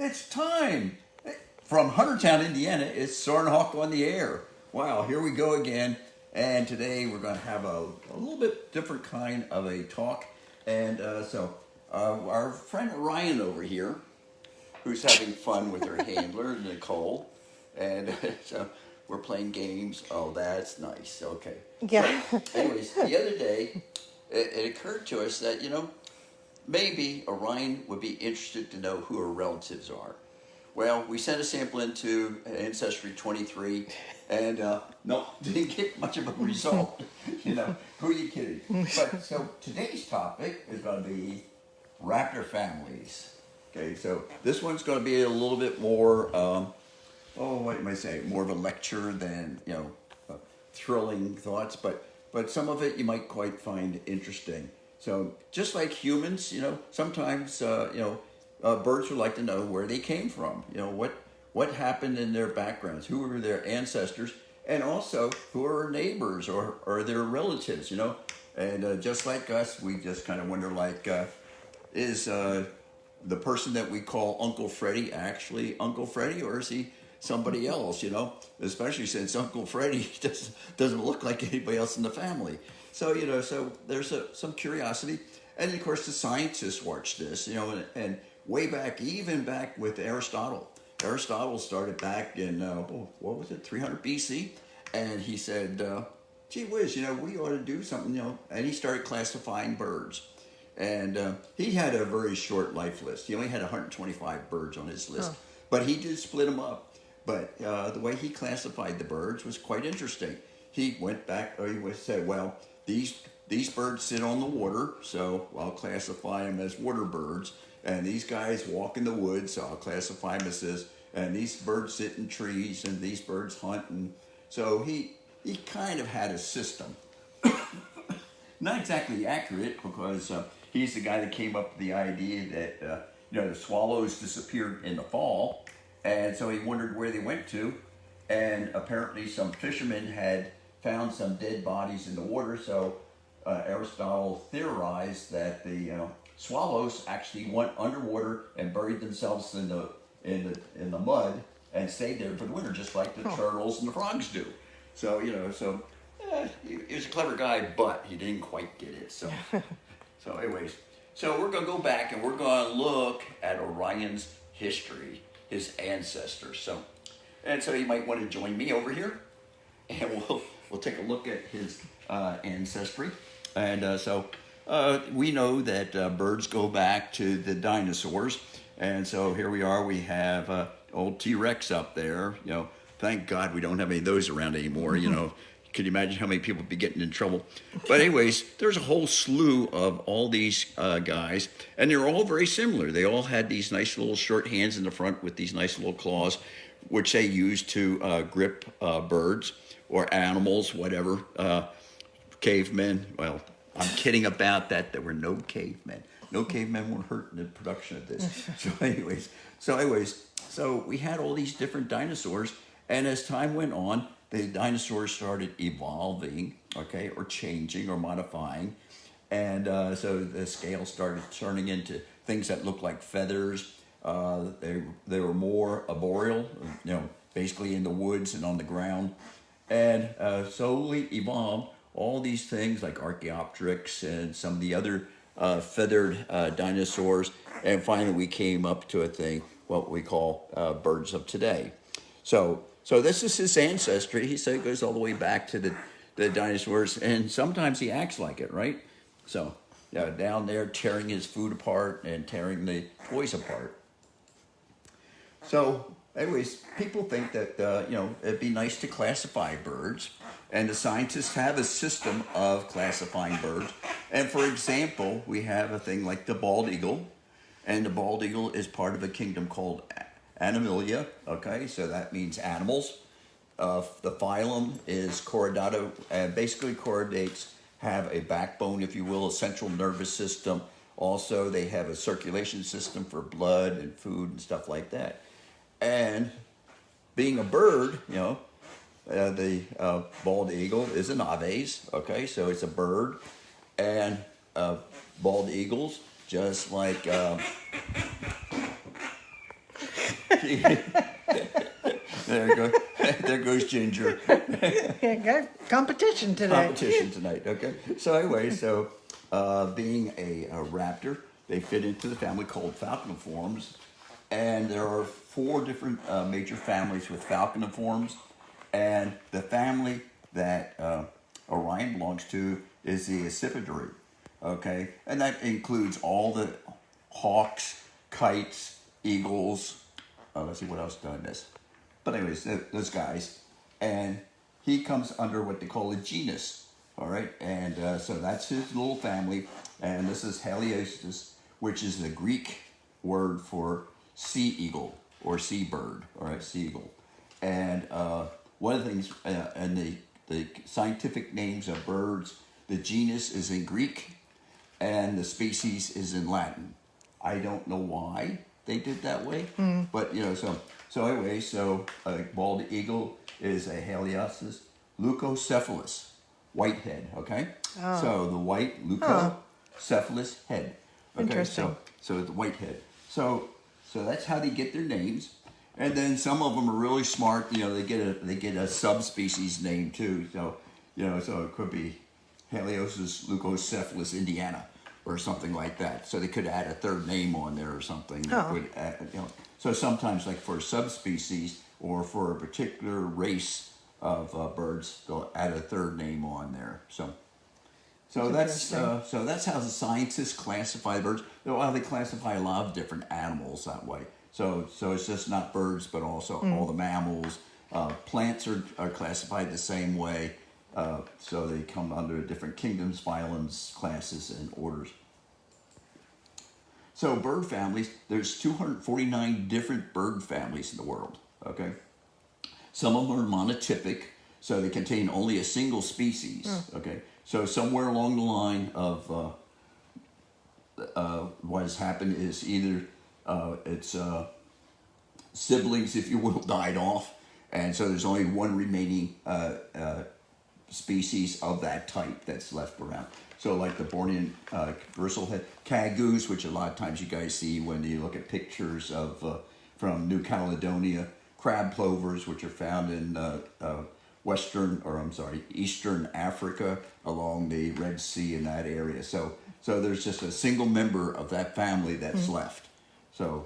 It's time. From Huntertown, Indiana, it's Soarin on the air. Wow, here we go again. And today we're going to have a little bit different kind of a talk. And our friend Ryan over here, who's having fun with her handler, Nicole. And so we're playing games. Oh, that's nice. Okay. Yeah. So, anyways, the other day, it occurred to us that, maybe Orion would be interested to know who her relatives are. Well, we sent a sample into Ancestry 23, and no, didn't get much of a result. Who are you kidding? But so today's topic is going to be Raptor families. Okay, so this one's going to be a little bit more, what am I saying? More of a lecture than thrilling thoughts, but some of it you might quite find interesting. So just like humans, sometimes birds would like to know where they came from. What happened in their backgrounds, who were their ancestors, and also who are neighbors or their relatives. And just like us, we just kind of wonder, like, is the person that we call Uncle Freddie actually Uncle Freddie, or is he somebody else? Especially since Uncle Freddie doesn't look like anybody else in the family. So so there's some curiosity, and of course the scientists watched this, and way back, even back with Aristotle. Aristotle started back in 300 BC, and he said, "Gee whiz, we ought to do something, and he started classifying birds, and he had a very short life list. He only had 125 birds on his list, but he did split them up. But the way he classified the birds was quite interesting. He went back, or he would say, well, these birds sit on the water, so I'll classify them as water birds. And these guys walk in the woods, so I'll classify them as this. And these birds sit in trees, and these birds hunt. And so he kind of had a system. Not exactly accurate, because he's the guy that came up with the idea that the swallows disappeared in the fall, and so he wondered where they went to. And apparently some fishermen had found some dead bodies in the water, so Aristotle theorized that the swallows actually went underwater and buried themselves in the mud and stayed there for the winter, just like the turtles and the frogs do. So he was a clever guy, but he didn't quite get it. So anyways, so we're gonna go back and we're gonna look at Orion's history, his ancestors. So you might want to join me over here, and we'll take a look at his ancestry. And we know that birds go back to the dinosaurs, and so here we are. We have old T-Rex up there. Thank God we don't have any of those around anymore. Could you imagine how many people would be getting in trouble? But anyways, there's a whole slew of all these guys, and they're all very similar. They all had these nice little short hands in the front with these nice little claws, which they used to grip birds or animals, whatever. Cavemen, well, I'm kidding about that. There were no cavemen. No cavemen were hurt in the production of this. So we had all these different dinosaurs, and as time went on, the dinosaurs started evolving, or changing or modifying. And so the scale started turning into things that looked like feathers. They were more arboreal, basically in the woods and on the ground. And slowly evolved all these things like Archaeopteryx and some of the other feathered dinosaurs. And finally we came up to a thing, what we call birds of today. So this is his ancestry. He said it goes all the way back to the dinosaurs, and sometimes he acts like it, right? So down there tearing his food apart and tearing the toys apart. So anyways, people think that, it'd be nice to classify birds, and the scientists have a system of classifying birds. And for example, we have a thing like the bald eagle, and the bald eagle is part of a kingdom called Animalia, so that means animals. The phylum is Chordata, and basically chordates have a backbone, if you will, a central nervous system. Also, they have a circulation system for blood and food and stuff like that. And being a bird, the bald eagle is an aves, so it's a bird. And bald eagles, just like There goes, there goes Ginger. Yeah, got competition today. Competition tonight. Okay. So anyway, being a raptor, they fit into the family called falconiforms, and there are 4 different major families with falconiforms, and the family that Orion belongs to is the Accipidae. Okay, and that includes all the hawks, kites, eagles. Let's see what else did I miss. But anyways, those guys, and he comes under what they call a genus. All right, and so that's his little family, and this is Haliosis, which is the Greek word for sea eagle or sea bird. All right, sea eagle, and one of the things, and the scientific names of birds, the genus is in Greek, and the species is in Latin. I don't know why they did that way, but so anyway, a bald eagle is a Haliosis leucocephalus, white head. Okay, so the white leucocephalus head. Okay, Interesting. So the white head. So that's how they get their names, and then some of them are really smart. They get a subspecies name too. So so it could be Haliosis leucocephalus indiana, or something like that. So they could add a third name on there or something. Would add, So sometimes, like for a subspecies or for a particular race of birds, they'll add a third name on there. So that's how the scientists classify birds. Well, they classify a lot of different animals that way. So it's just not birds, but also all the mammals. Plants are classified the same way. So they come under different kingdoms, phylums, classes, and orders. So bird families, there's 249 different bird families in the world, okay? Some of them are monotypic, so they contain only a single species, okay? So somewhere along the line of what has happened is either its siblings, if you will, died off, and so there's only one remaining species of that type that's left around. So like the Bornean bristle-head cagoos, which a lot of times you guys see when you look at pictures of from New Caledonia, crab plovers, which are found in Eastern Africa along the Red Sea in that area. So there's just a single member of that family that's left. So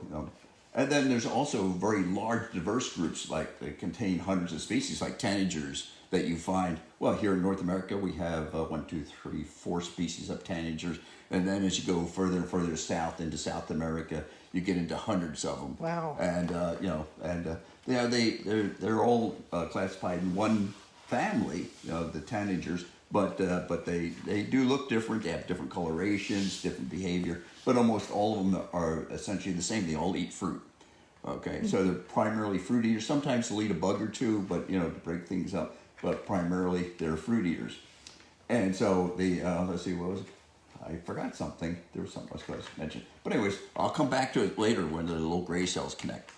and then there's also very large, diverse groups like that contain hundreds of species, like tanagers that you find. Well, here in North America, we have 4 species of tanagers, and then as you go further and further south into South America, you get into hundreds of them. Wow! And they're all classified in one family, the tanagers, but they do look different. They have different colorations, different behavior, but almost all of them are essentially the same. They all eat fruit. Okay, so they're primarily fruit eaters. Sometimes they'll eat a bug or two, but to break things up. But primarily they're fruit eaters. And so let's see, what was it? I forgot something. There was something I was going to mention. But anyways, I'll come back to it later when the little gray cells connect.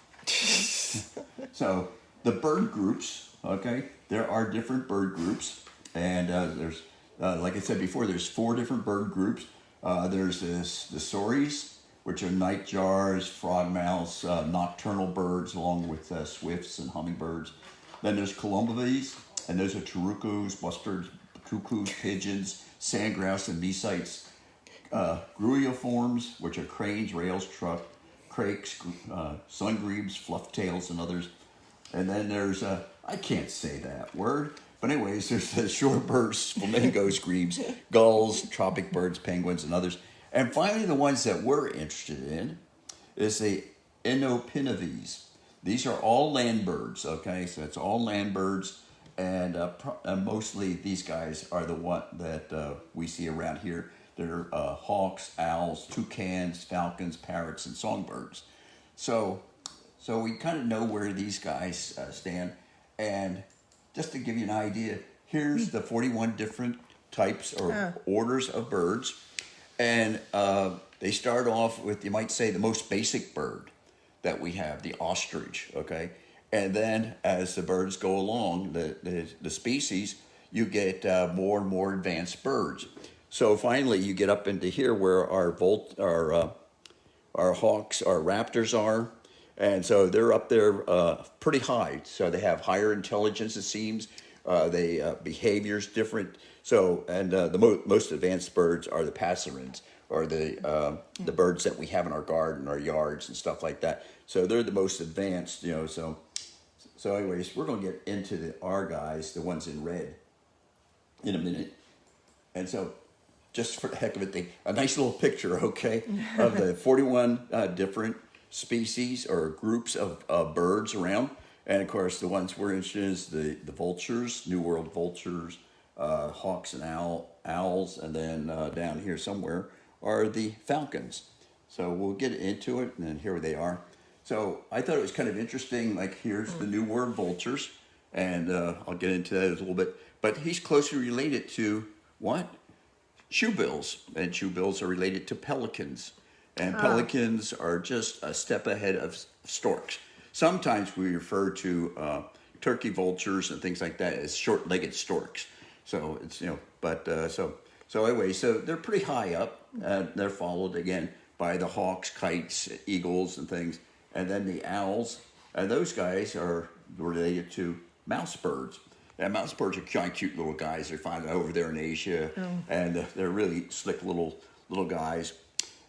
So the bird groups, okay, there are different bird groups. And there's, like I said before, there's 4 different bird groups. There's the Sauries, which are nightjars, frogmouths, nocturnal birds, along with swifts and hummingbirds. Then there's columbids, and those are turucos, bustards, cuckoos, pigeons, sandgrouse, and meesites. Gruiforms, which are cranes, rails, crakes, sungrebes, flufftails, and others. And then there's, I can't say that word, but anyways, there's the shorebirds, flamingos, grebes, gulls, tropic birds, penguins, and others. And finally, the ones that we're interested in is the Inopinaves. These are all land birds, okay? So it's all land birds, and mostly these guys are the one that we see around here. They're hawks, owls, toucans, falcons, parrots, and songbirds. So we kind of know where these guys stand. And just to give you an idea, here's the 41 different types or orders of birds. And they start off with, you might say, the most basic bird that we have, the ostrich, okay? And then as the birds go along, the species, you get more and more advanced birds. So finally, you get up into here where our hawks, our raptors are, And so they're up there pretty high. So they have higher intelligence, it seems. They behavior's different. So, and the most advanced birds are the passerines, or the birds that we have in our garden, our yards, and stuff like that. So they're the most advanced, you know. So anyways, we're going to get into our guys, the ones in red, in a minute. And so, just for the heck of it, a nice little picture, okay, of the 41 different species or groups of birds around. And of course, the ones we're interested in is the vultures, New World vultures, hawks and owls, and then down here somewhere are the falcons. So we'll get into it, and then here they are. So I thought it was kind of interesting, like here's the New World vultures, and I'll get into that a little bit. But he's closely related to what? Shoebills, and shoebills are related to pelicans. And pelicans are just a step ahead of storks. Sometimes we refer to turkey vultures and things like that as short-legged storks. So it's, you know, but so anyway, so they're pretty high up. They're followed again by the hawks, kites, eagles, and things. And then the owls, and those guys are related to mouse birds. And mouse birds are kind of cute little guys. They're found over there in Asia, and they're really slick little guys.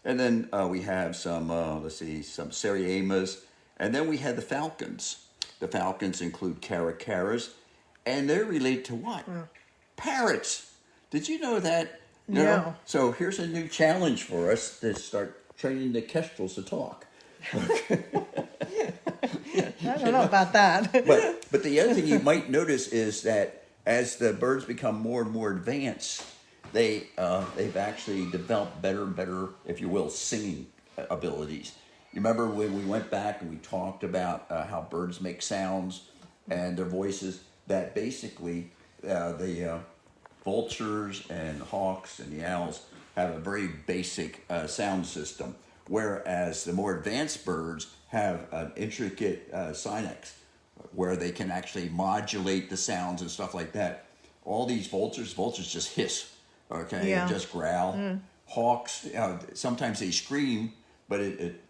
And then we have some, some Seriemas. And then we have the falcons. The falcons include caracaras. And they're related to what? Parrots. Did you know that? No. So here's a new challenge for us to start training the kestrels to talk. I don't know about that. But the other thing you might notice is that as the birds become more and more advanced, they've actually developed better and better, if you will, singing abilities. You remember when we went back and we talked about how birds make sounds and their voices, that basically the vultures and hawks and the owls have a very basic sound system, whereas the more advanced birds have an intricate synax where they can actually modulate the sounds and stuff like that. All these vultures just hiss, okay, and just growl. Hawks, sometimes they scream, but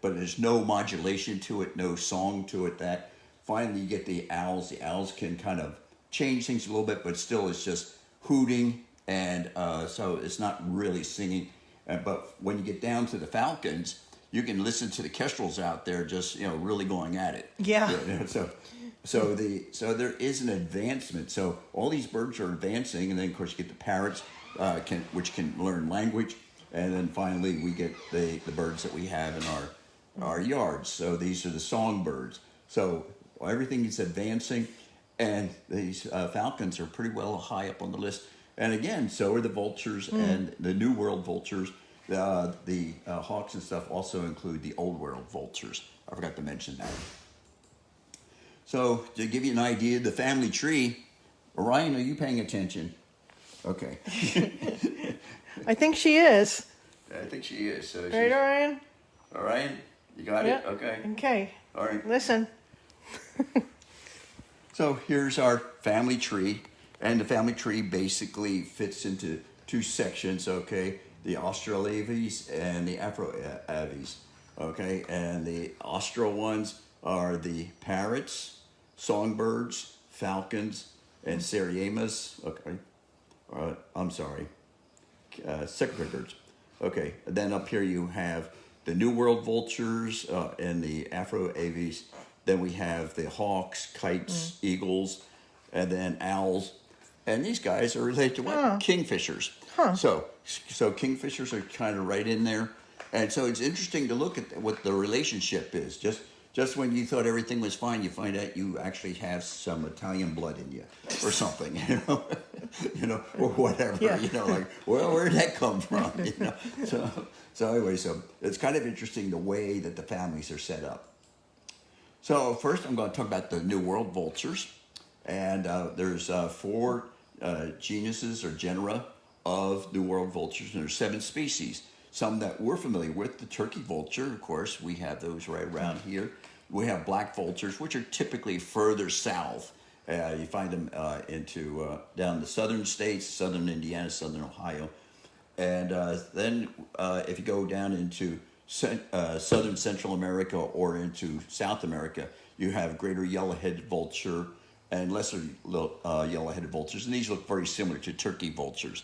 there's no modulation to it, no song to it. That finally you get the owls. The owls can kind of change things a little bit, but still it's just hooting, and so it's not really singing. But when you get down to the falcons, you can listen to the kestrels out there just really going at it. Yeah. So there is an advancement. So all these birds are advancing, and then of course you get the parrots, which can learn language, and then finally we get the birds that we have in our yards. So these are the songbirds. So everything is advancing, and these falcons are pretty well high up on the list. And again, so are the vultures and the New World vultures. The hawks and stuff also include the Old World vultures. I forgot to mention that. So to give you an idea of the family tree, Orion, are you paying attention? Okay. I think she is. I think she is. So Right, Orion? Orion, you got it? Okay. Okay. All right. Listen. So here's our family tree, and the family tree basically fits into two sections, okay? The Australaves and the Afroaves, okay? And the Austral ones are the parrots, songbirds, falcons, and Seriemas, okay? Secretary birds. Okay, and then up here you have the New World vultures and the Afroaves. Then we have the hawks, kites, eagles, and then owls. And these guys are related to what? Kingfishers. So kingfishers are kind of right in there. And so it's interesting to look at what the relationship is. Just when you thought everything was fine, you find out you actually have some Italian blood in you or something, or whatever, like, well, where did that come from? So anyway, so it's kind of interesting the way that the families are set up. So first I'm going to talk about the New World vultures. And there's 4 genuses or genera of New World vultures, and there's 7 species. Some that we're familiar with, the turkey vulture, of course, we have those right around here. We have black vultures, which are typically further south. You find them down the southern states, southern Indiana, southern Ohio. And then if you go down into southern Central America or into South America, you have greater yellow-headed vulture and lesser yellow-headed vultures, and these look very similar to turkey vultures.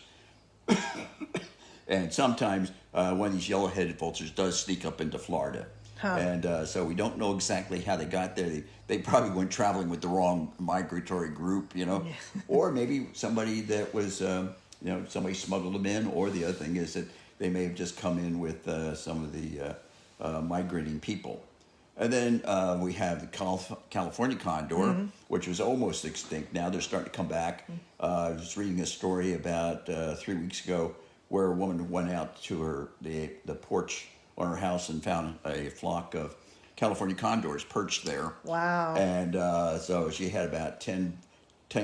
And sometimes one of these yellow-headed vultures does sneak up into Florida. And so we don't know exactly how they got there. They probably went traveling with the wrong migratory group, or maybe somebody that was, somebody smuggled them in, or the other thing is that they may have just come in with some of the migrating people. And then we have the California condor, which was almost extinct. Now they're starting to come back. I was reading a story about 3 weeks ago where a woman went out to the porch on her house and found a flock of California condors perched there. Wow. And so she had about 10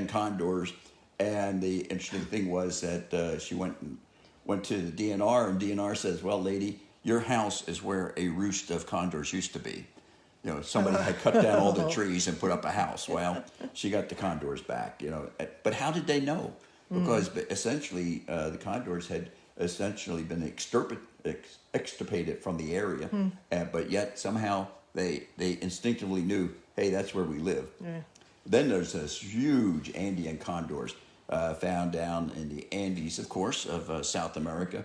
condors. And the interesting thing was that she went to the DNR, and DNR says, well, lady, your house is where a roost of condors used to be. Somebody had cut down all the trees and put up a house. Well, she got the condors back, But how did they know? Because essentially the condors had essentially been extirpated from the area, but yet somehow they instinctively knew, hey, that's where we live. Yeah. Then there's this huge Andean condors found down in the Andes, of course, of South America.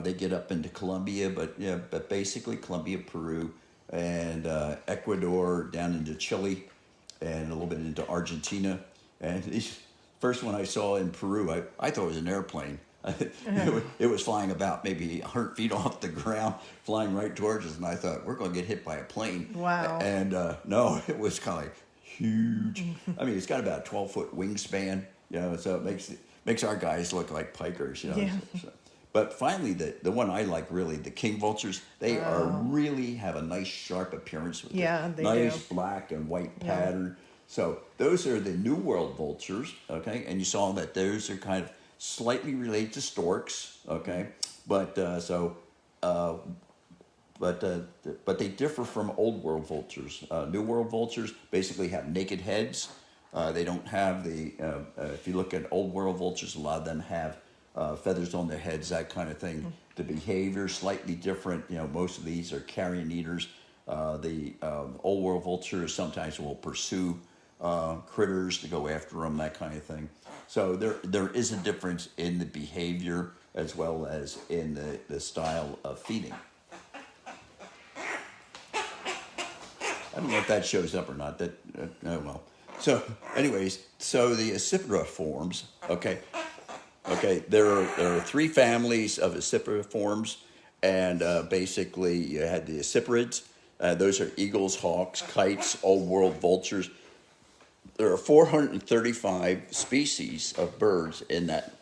They get up into Colombia, but basically Colombia, Peru, and Ecuador, down into Chile, and a little bit into Argentina. And these first one I saw in Peru, I thought it was an airplane. It was flying about maybe 100 feet off the ground, flying right towards us, and I thought, we're going to get hit by a plane. Wow. And no, it was kind of like huge. I mean, it's got about a 12-foot wingspan, so it makes our guys look like pikers, Yeah. But finally, the one I like really, the king vultures, they really have a nice sharp appearance with they nice do. black and white pattern. So those are the New World vultures, okay? And you saw that those are kind of slightly related to storks, okay? But but they differ from Old World vultures. New World vultures basically have naked heads. They don't have the. If you look at Old World vultures, a lot of them have feathers on their heads, that kind of thing. The behavior slightly different. Most of these are carrion eaters. The Old World vultures sometimes will pursue critters to go after them, that kind of thing. So there is a difference in the behavior as well as in the style of feeding. I don't know if that shows up or not. Well. So, anyways, the accipariforms. Okay. There are three families of accipariforms, and basically you had the acciparids. Those are eagles, hawks, kites, Old World vultures. There are 435 species of birds in that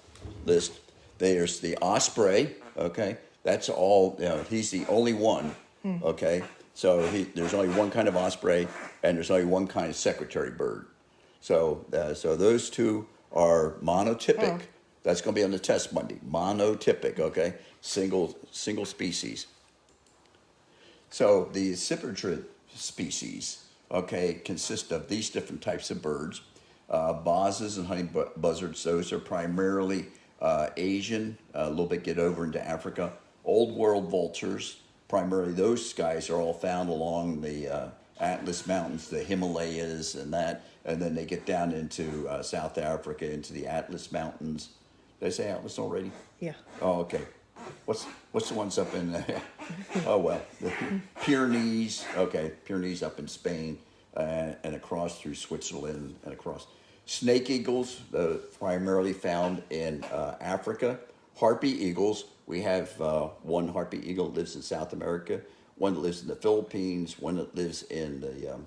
list. There's the osprey, okay? That's all, he's the only one, okay? So there's only one kind of osprey, and there's only one kind of secretary bird. So those two are monotypic. That's going to be on the test Monday. Monotypic, okay? Single species. So the accipitrid species, okay, consist of these different types of birds. Bosses and honey buzzards, those are primarily Asian, a little bit get over into Africa. Old World vultures, primarily those guys are all found along the Atlas Mountains, the Himalayas and that, and then they get down into South Africa, into the Atlas Mountains. Did I say Atlas already? Yeah. Oh, okay. What's the ones up in? Oh well, the Pyrenees. Okay, Pyrenees up in Spain, and across through Switzerland and across. Snake eagles, primarily found in Africa. Harpy eagles. We have one harpy eagle that lives in South America. One that lives in the Philippines. One that lives in the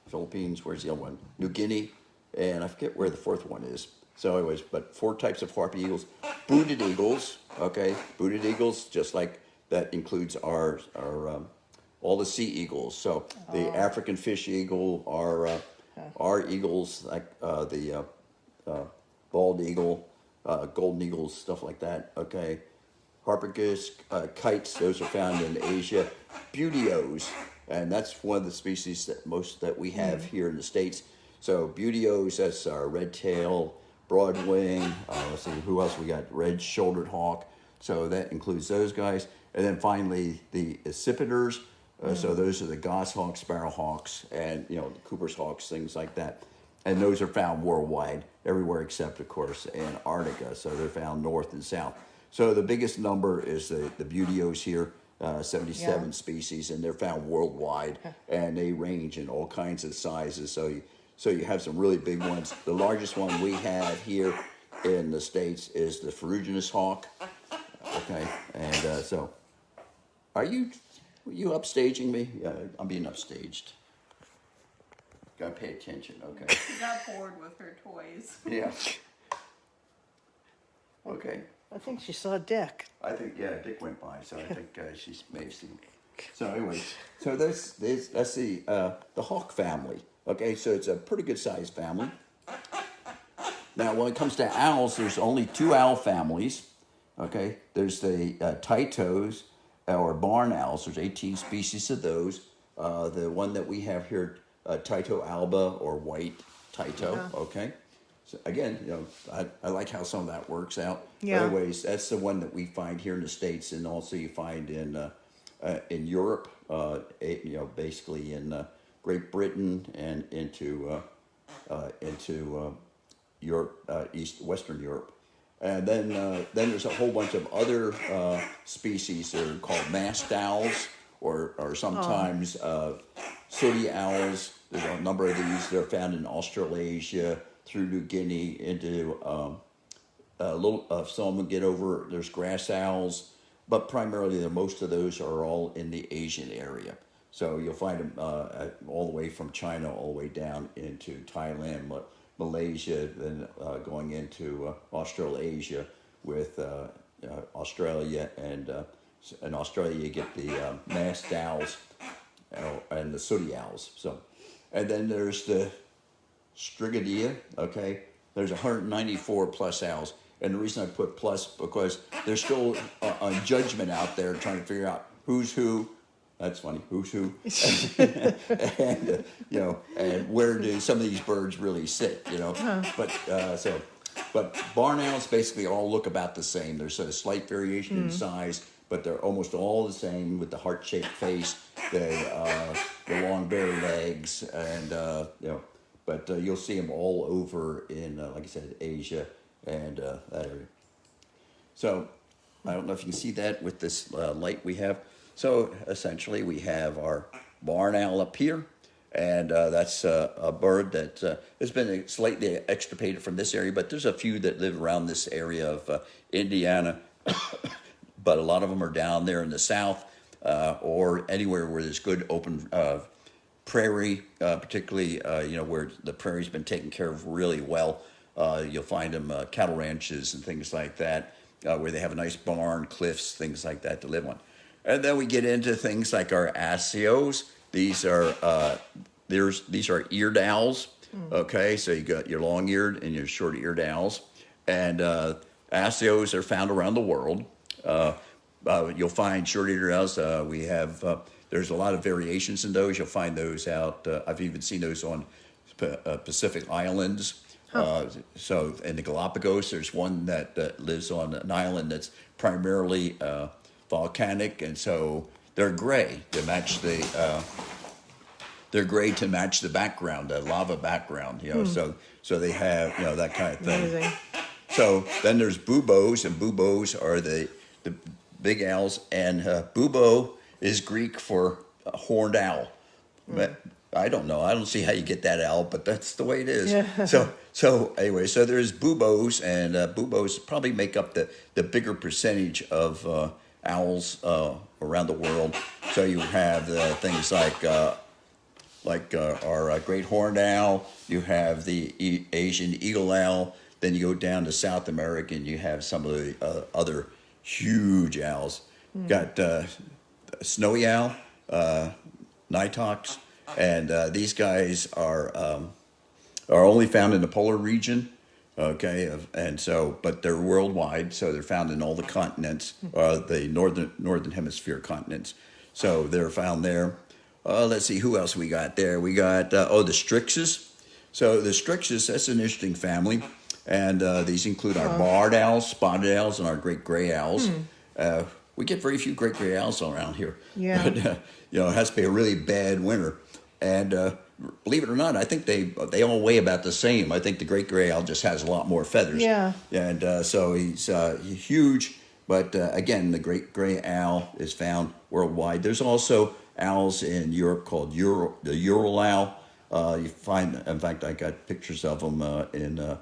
Philippines. Where's the other one? New Guinea, and I forget where the fourth one is. So anyways, but 4 types of harpy eagles. Booted eagles, okay? Booted eagles, just like that includes our all the sea eagles. So the African fish eagle, our eagles, like the bald eagle, golden eagles, stuff like that, okay? Harpagos, kites, those are found in Asia. Buteos, and that's one of the species that we have here in the States. So buteos, that's our red tail, broadwing, let's see, who else we got? Red-shouldered hawk. So that includes those guys. And then finally the accipiters. So those are the goshawks, sparrowhawks, and the Cooper's hawks, things like that. And those are found worldwide, everywhere except, of course, Antarctica. So they're found north and south. So the biggest number is the buteos here, 77 species, and they're found worldwide, and they range in all kinds of sizes. So you have some really big ones. The largest one we have here in the States is the ferruginous hawk. Okay, and so are you upstaging me? Yeah, I'm being upstaged. Gotta pay attention, okay. She got bored with her toys. Yeah. Okay. I think she saw Dick. I think, Dick went by, so I think she may have seen. So anyway, so that's the hawk family. Okay, so it's a pretty good sized family. Now, when it comes to owls, there's only 2 owl families. Okay, there's the Tytos or barn owls. There's 18 species of those. The one that we have here, Tyto alba or white Tyto. Okay, so again, I like how some of that works out. Yeah. But anyways, that's the one that we find here in the States, and also you find in Europe. Basically in Great Britain and into Europe, Western Europe. And then there's a whole bunch of other species that are called masked owls, or sometimes sooty owls. There's a number of these. They're found in Australasia through New Guinea into some get over. There's grass owls, but primarily most of those are all in the Asian area. So you'll find them all the way from China all the way down into Thailand, Malaysia, then going into Australasia with Australia, and in Australia you get the masked owls and the sooty owls. So, and then there's the Strigidae. Okay, there's 194 plus owls, and the reason I put plus because there's still a judgment out there trying to figure out who's who. That's funny. Who's who? And and where do some of these birds really sit? But barn owls basically all look about the same. There's a slight variation in size, but they're almost all the same with the heart-shaped face, the long bare legs, and But you'll see them all over in, like I said, Asia and that area. So I don't know if you can see that with this light we have. So essentially we have our barn owl up here, and that's a bird that has been slightly extirpated from this area, but there's a few that live around this area of Indiana, but a lot of them are down there in the south or anywhere where there's good open prairie, particularly where the prairie's been taken care of really well. You'll find them cattle ranches and things like that, where they have a nice barn, cliffs, things like that to live on. And then we get into things like our asios. These are eared owls. Okay, so you got your long-eared and your short-eared owls, and asios are found around the world. You'll find short-eared owls. We have there's a lot of variations in those. You'll find those out. I've even seen those on Pacific Islands. So in the Galapagos, there's one that lives on an island that's primarily volcanic, and so they're gray to match the background, the lava background. So they have that kind of thing. Amazing. So then there's buboes, and buboes are the big owls, and bubo is Greek for horned owl. But I don't know. I don't see how you get that out, but that's the way it is. Yeah. So anyway, so there's buboes, and buboes probably make up the bigger percentage of owls around the world. So you have things like our great horned owl. You have the Asian eagle owl. Then you go down to South America, and you have some of the other huge owls. Got snowy owl, nighthawks. And these guys are only found in the polar region, okay, but they're worldwide, so they're found in all the continents, the northern hemisphere continents. So they're found there. Let's see who else we got there. We got the Strixus. So the Strixus, that's an interesting family, and these include our barred owls, spotted owls, and our great gray owls. we get very few great gray owls around here. Yeah. But, you know, it has to be a really bad winter. And believe it or not, I think they all weigh about the same. I think the great gray owl just has a lot more feathers. Yeah. And so he's huge. But again, the great gray owl is found worldwide. There's also owls in Europe called the Ural owl. You find, in fact, I got pictures of them in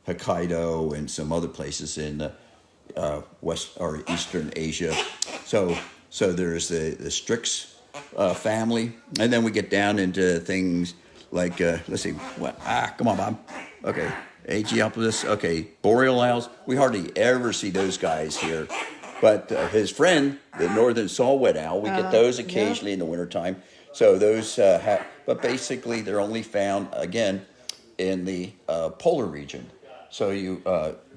Hokkaido and some other places in West or Eastern Asia. So there's the Strix family, and then we get down into things like let's see, what? Come on, Bob. Okay, Aegiopolis. Okay, boreal owls. We hardly ever see those guys here, but his friend, the northern saw-whet owl, we get those occasionally in the wintertime. So those but basically they're only found again in the polar region. So you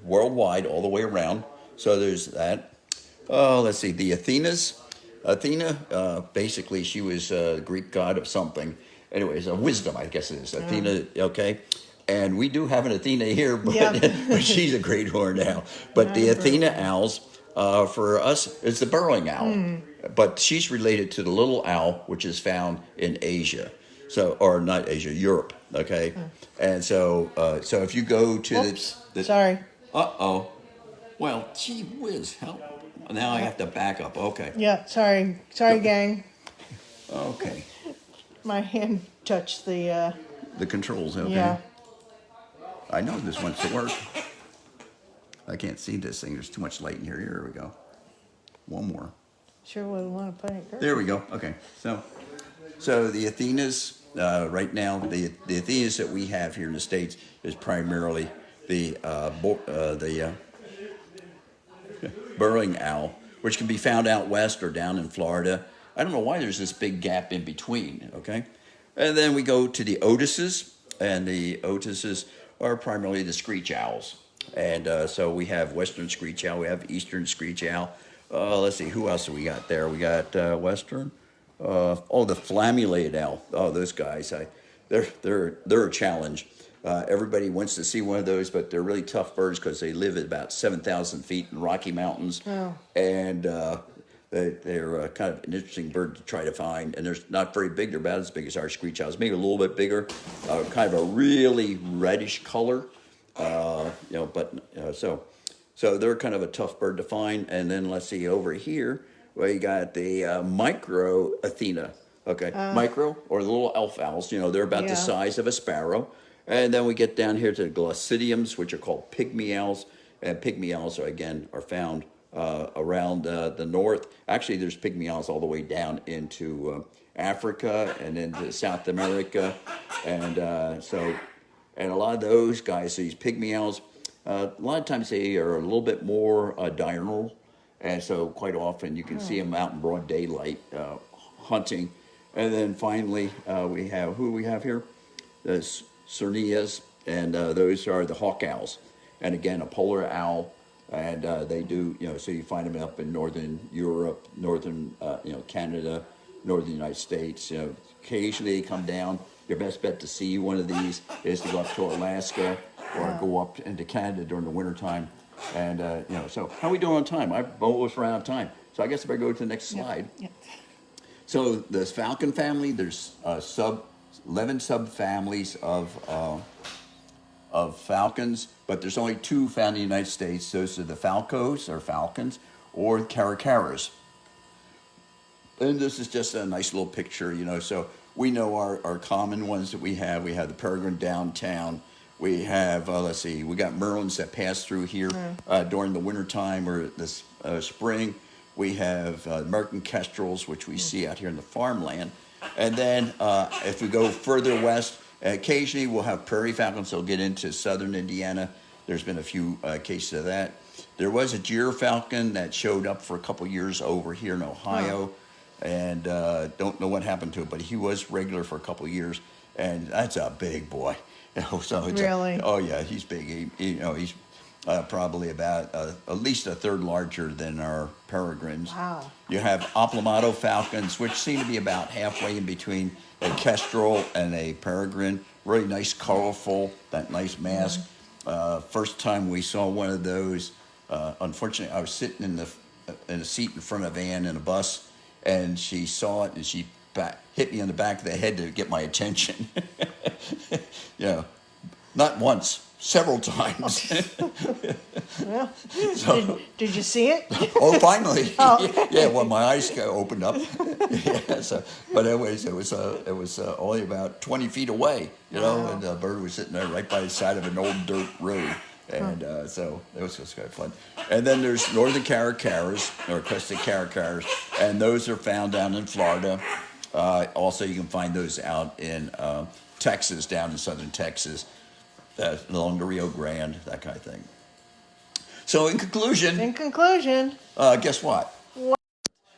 worldwide all the way around. So there's that. Oh, let's see, the Athenas. Athena, basically, she was a Greek god of something. Anyways, wisdom, I guess it is. Athena, okay. And we do have an Athena here, but, but she's a great horned owl. But the Athena owls, for us, is the burrowing owl. But she's related to the little owl, which is found in Asia. So, or not Asia, Europe, okay? And so if you go to the Sorry. Uh-oh. Well, gee whiz, help. Now I have to back up. Okay. Yeah, sorry. Sorry, gang. Okay. My hand touched the, The controls, okay. yeah. I know this wants to work. I can't see this thing. There's too much light in here. Here we go. One more. Sure would want to play it. There we go. Okay. So the Athenas, right now, the Athenas that we have here in the States is primarily the burrowing owl, which can be found out west or down in Florida. I don't know why there's this big gap in between, okay? And then we go to the otises, and the otises are primarily the screech owls. And so we have western screech owl, we have eastern screech owl. Let's see, who else do we got there? We got western. The flammulated owl. Oh, those guys, they're a challenge. Everybody wants to see one of those, but they're really tough birds because they live at about 7,000 feet in Rocky Mountains. Oh. And they're kind of an interesting bird to try to find. And they're not very big. They're about as big as our screech owls, maybe a little bit bigger. Kind of a really reddish color. So they're kind of a tough bird to find. And then let's see over here, we got the micro Athena. Okay, micro or the little elf owls. They're about the size of a sparrow. And then we get down here to the glossidiums, which are called pygmy owls. And pygmy owls, are found around the north. Actually, there's pygmy owls all the way down into Africa and into South America. And and a lot of those guys, these pygmy owls, a lot of times they are a little bit more diurnal. And so quite often you can see them out in broad daylight hunting. And then finally, we have, who we have here? The Cernias, and those are the hawk owls. And again, a polar owl, and they do, so you find them up in northern Europe, northern, Canada, northern United States. Occasionally they come down. Your best bet to see one of these is to go up to Alaska or go up into Canada during the wintertime. And, so how are we doing on time? I've almost run out of time. So I guess if I go to the next slide. Yep. So the falcon family, there's 11 subfamilies of falcons, but there's only 2 found in the United States. Those are the falcos, or falcons, or caracaras. And this is just a nice little picture, so we know our common ones that we have. We have the peregrine downtown. We have, let's see, we got merlins that pass through here during the wintertime or this spring. We have American kestrels, which we see out here in the farmland. And then if we go further west, occasionally we'll have prairie falcons. They'll get into southern Indiana. There's been a few cases of that. There was a gyrfalcon that showed up for a couple years over here in Ohio, and don't know what happened to it, but he was regular for a couple years, and that's a big boy. So it's Really? Oh yeah, he's big. He's probably about at least a third larger than our peregrines. Wow. You have Oplomado falcons, which seem to be about halfway in between a kestrel and a peregrine. Really nice, colorful, that nice mask. First time we saw one of those, unfortunately, I was sitting in the in a seat in front of a van in a bus, and she saw it, and she hit me on the back of the head to get my attention. You know, not once, several times. Well, So, did you see it? oh, finally, Oh. yeah. Well, my eyes opened up. Yeah, so, but anyways, it was only about 20 feet away, you know, Wow. and the bird was sitting there right by the side of an old dirt road, and so it was just kind of fun. And then there's northern caracaras or crested caracaras, and those are found down in Florida. Also, you can find those out in Texas, down in southern Texas, along the Rio Grande, that kind of thing. So, in conclusion, In conclusion, guess what?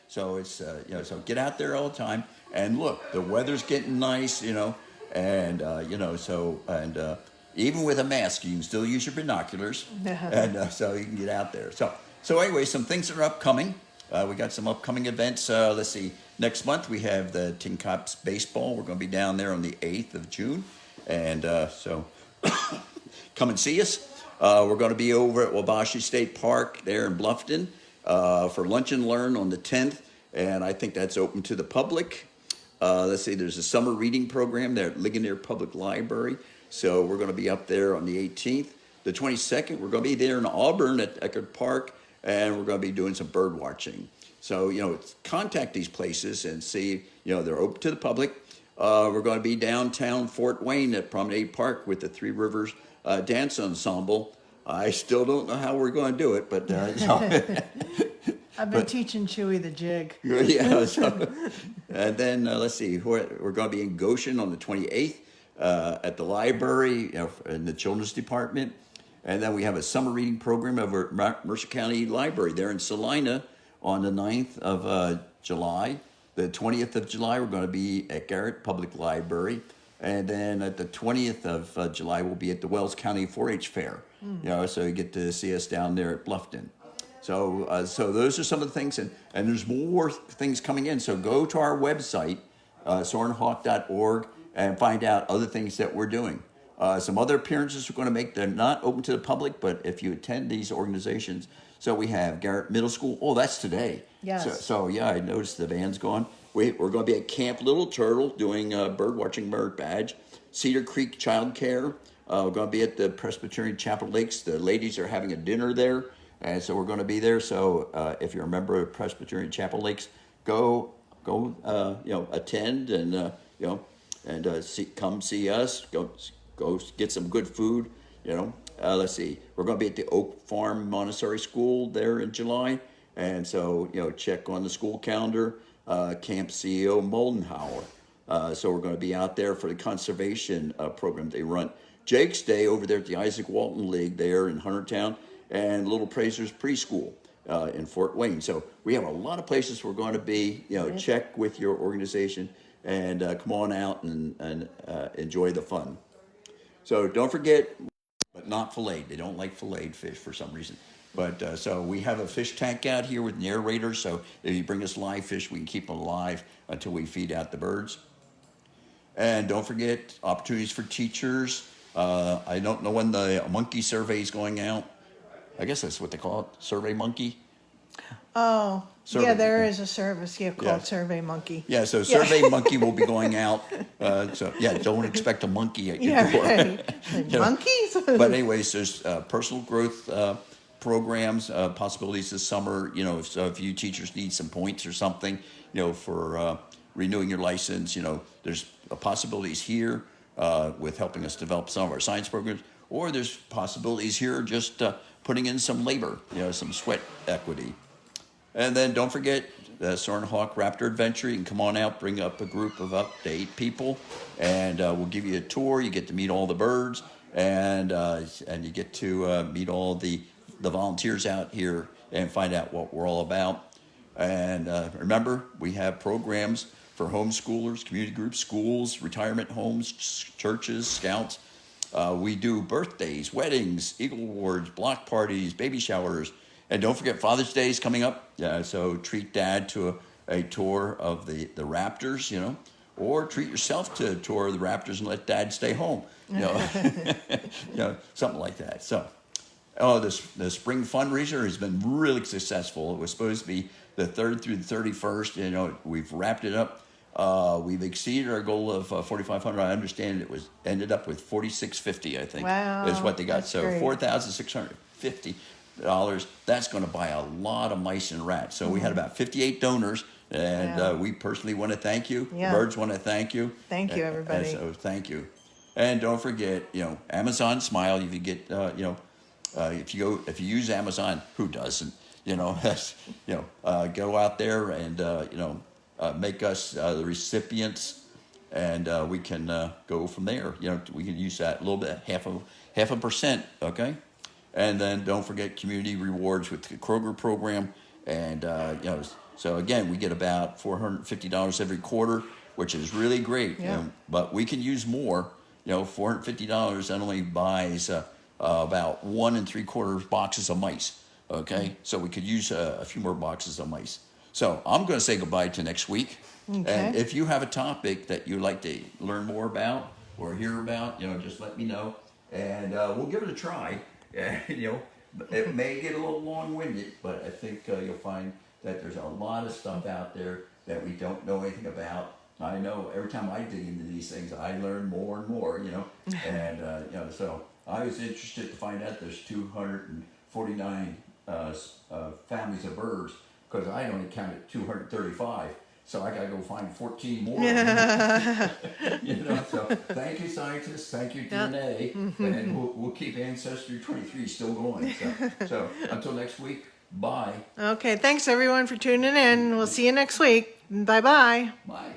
So it's so get out there all the time, and look, the weather's getting nice, you know, and even with a mask, you can still use your binoculars, and so you can get out there. So anyway, some things that are upcoming. We got some upcoming events. Let's see. Next month we have the Tin Cops baseball. We're going to be down there on the 8th of June, and so come and see us. We're going to be over at Wabash State Park there in Bluffton for Lunch and Learn on the 10th, and I think that's open to the public. Let's see, there's a summer reading program there at Ligonier Public Library, so we're going to be up there on the 18th. The 22nd, we're going to be there in Auburn at Eckerd Park, and we're going to be doing some bird watching. So, you know, contact these places and see, you know, they're open to the public. We're going to be downtown Fort Wayne at Promenade Park with the Three Rivers Dance Ensemble. I still don't know how we're going to do it, but I've been teaching Chewy the jig. yeah. So, and then let's see, we're going to be in Goshen on the 28th at the library, you know, in the children's department, and then we have a summer reading program over at Mercer County Library there in Salina on the 9th of July. The 20th of July, we're going to be at Garrett Public Library. And then at the 20th of July, we'll be at the Wells County 4-H Fair. You know, so you get to see us down there at Bluffton. So those are some of the things, and there's more things coming in. So go to our website, soarinhawk.org, and find out other things that we're doing. Some other appearances we're going to make. They're not open to the public, but if you attend these organizations, so we have Garrett Middle School. Oh, that's today. Yes. So yeah, I noticed the van's gone. We're going to be at Camp Little Turtle doing bird watching merit badge. Cedar Creek Child Care. We're going to be at the Presbyterian Chapel Lakes. The ladies are having a dinner there, and so we're going to be there. So if you're a member of Presbyterian Chapel Lakes, go, attend and come see us. Go get some good food. You know, let's see. We're going to be at the Oak Farm Montessori School there in July, and so check on the school calendar. Camp CEO Moldenhauer. So we're going to be out there for the conservation program they run. Jake's Day over there at the Isaac Walton League there in Huntertown, and Little Praisers Preschool in Fort Wayne. So we have a lot of places we're going to be. Check with your organization and come on out and enjoy the fun. So don't forget, but not filleted. They don't like filleted fish for some reason. But so we have a fish tank out here with narrators. So if you bring us live fish, we can keep them alive until we feed out the birds. And don't forget opportunities for teachers. I don't know when the monkey survey is going out. I guess that's what they call it, Survey Monkey. Oh, Survey. yeah, there is a service called Yeah. Survey Monkey. Yeah, so Survey Monkey will be going out. So yeah, don't expect a monkey at your Yeah, door. right. Like, monkeys? But anyways, there's personal growth programs, possibilities this summer. So if you teachers need some points or something, for renewing your license, there's possibilities here with helping us develop some of our science programs, or there's possibilities here just putting in some labor, some sweat equity. And then don't forget the Soarin Hawk Raptor Adventure. You can come on out, bring up a group of up to 8 people, and we'll give you a tour. You get to meet all the birds, and you get to meet all the volunteers out here and find out what we're all about. And remember, we have programs for homeschoolers, community groups, schools, retirement homes, churches, scouts. We do birthdays, weddings, Eagle Awards, block parties, baby showers. And don't forget Father's Day is coming up. So treat Dad to a tour of the Raptors, or treat yourself to a tour of the Raptors and let Dad stay home. Something like that. So, the spring fundraiser has been really successful. It was supposed to be the 3rd through the 31st. You know, we've wrapped it up. We've exceeded our goal of 4,500. I understand it was ended up with 4,650. I think Wow, is what they got. that's So great. $4,650. That's going to buy a lot of mice and rats. So we had about 58 donors, and Yeah. we personally want to thank you. Yeah. The birds want to thank you. Thank you, everybody. So thank you, and don't forget, you know, Amazon Smile. If you get, if you use Amazon, who doesn't? You know, go out there and make us the recipients, and we can go from there. You know, we can use that a little bit, half a percent, okay? And then don't forget community rewards with the Kroger program, and so again, we get about $450 every quarter, which is really great. Yeah. You know, but we can use more. You know, $450 that only buys about 1 3/4 boxes of mice. Okay, so we could use a few more boxes of mice. So I'm going to say goodbye to next week. Okay. And if you have a topic that you'd like to learn more about or hear about, you know, just let me know, and we'll give it a try. You know, it may get a little long-winded, but I think you'll find that there's a lot of stuff out there that we don't know anything about. I know every time I dig into these things, I learn more and more. You know, and so I was interested to find out there's 249 families of birds, because I only counted 235. So I got to go find 14 more. You know, so thank you, scientists. Thank you, DNA. And we'll keep Ancestry 23 still going. So until next week, bye. Okay, thanks everyone for tuning in. We'll see you next week. Bye-bye. Bye.